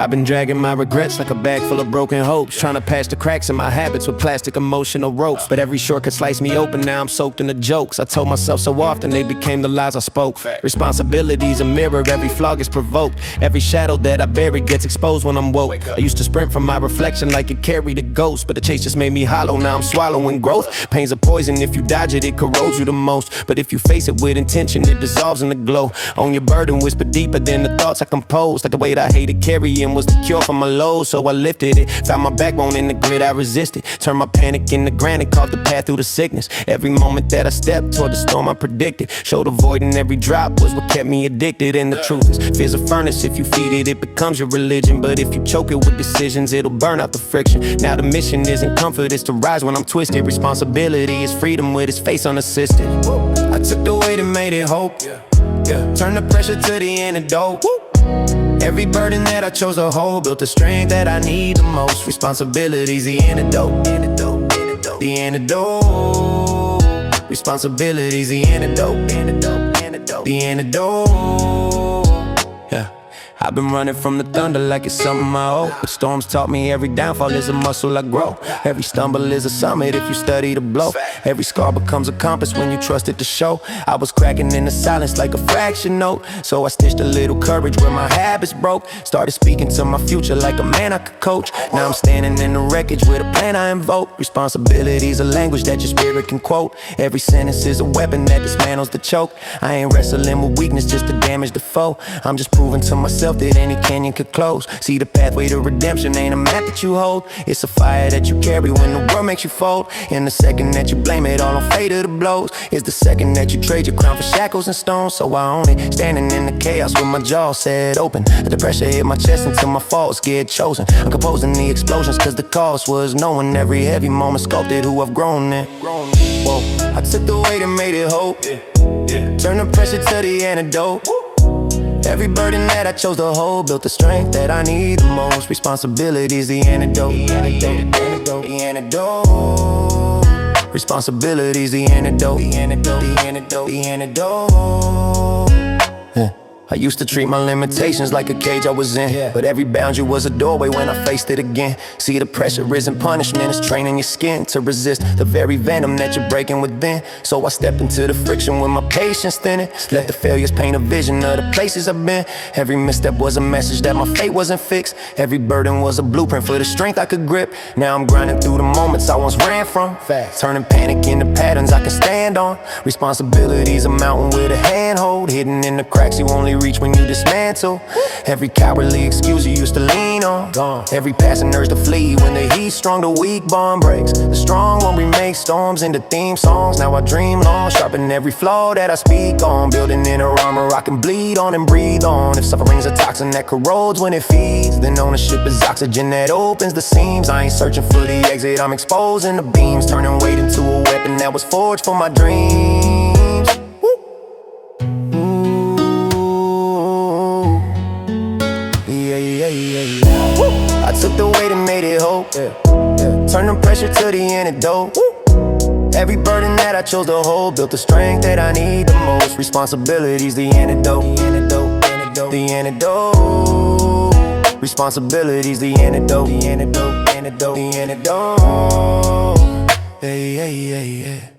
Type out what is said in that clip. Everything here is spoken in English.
I've been dragging my regrets like a bag full of broken hopes, trying to patch the cracks in my habits with plastic emotional ropes. But every shortcut sliced me open, now I'm soaked in the jokes I told myself so often, they became the lies I spoke. Responsibility's a mirror, every flaw gets provoked. Every shadow that I bury gets exposed when I'm woke. I used to sprint from my reflection like it carried a ghost, but the chase just made me hollow, now I'm swallowing growth. Pain's a poison, if you dodge it, it corrodes you the most. But if you face it with intention, it dissolves in the glow. Own your burden, whisper deeper than the thoughts I compose. Like the weight I hated carrying was the cure for my lows, so I lifted it. Found my backbone in the grit, I resisted. Turned my panic into granite, carved the path through the sickness. Every moment that I stepped toward the storm I predicted, showed a void in every drop was what kept me addicted. And the truth is, fear's a furnace, if you feed it, it becomes your religion. But if you choke it with decisions, it'll burn out the friction. Now the mission isn't comfort, it's to rise when I'm twisted. Responsibility is freedom with its face unassisted. I took the weight and made it hope. Turn the pressure to the antidote. Every burden that I chose to hold built the strength that I need the most. Responsibility's the antidote. The antidote. Responsibility's the antidote. The antidote. Yeah. I've been running from the thunder like it's something I owe. But storms taught me every downfall is a muscle I grow. Every stumble is a summit if you study the blow. Every scar becomes a compass when you trust it to show. I was cracking in the silence like a fraction note, so I stitched a little courage where my habits broke. Started speaking to my future like a man I could coach. Now I'm standing in the wreckage with a plan I invoke. Responsibility's a language that your spirit can quote. Every sentence is a weapon that dismantles the choke. I ain't wrestling with weakness just to damage the foe. I'm just proving to myself that any canyon could close. See, the pathway to redemption ain't a map that you hold, it's a fire that you carry when the world makes you fold. And the second that you blame it all on fate of the blows is the second that you trade your crown for shackles and stones. So I own it, standing in the chaos with my jaw set open. The pressure hit my chest until my faults get chosen. I'm composing the explosions cause the cost was knowing every heavy moment sculpted who I've grown in. Whoa, I took the weight and made it hope. Turn the pressure to the antidote. Every burden that I chose to hold built the strength that I need the most. Responsibility's the antidote. The antidote. Responsibility's the antidote. The antidote. Yeah. I used to treat my limitations like a cage I was in, but every boundary was a doorway when I faced it again. See, the pressure isn't punishment, it's training your skin to resist the very venom that you're breaking within. So I stepped into the friction with my patience thinning. Let the failures paint a vision of the places I've been. Every misstep was a message that my fate wasn't fixed. Every burden was a blueprint for the strength I could grip. Now I'm grinding through the moments I once ran from, turning panic into patterns I can stand on. Responsibility's a mountain with a handhold, hidden in the cracks you only reach when you dismantle. Every cowardly excuse you used to lean on, gone. Every passing urge to flee when the heat's strong, the weak bond breaks. The strong one remake storms into theme songs. Now I dream long, sharpen every flaw that I speak on. Building inner armor I can bleed on and breathe on. If suffering's a toxin that corrodes when it feeds, then ownership is oxygen that opens the seams. I ain't searching for the exit, I'm exposing the beams. Turning weight into a weapon that was forged for my dreams. I took the weight and made it hope. Turn the pressure to the antidote. Every burden that I chose to hold built the strength that I need the most. Responsibility's the antidote. The antidote. Responsibility's the antidote. The antidote. The antidote. Yeah.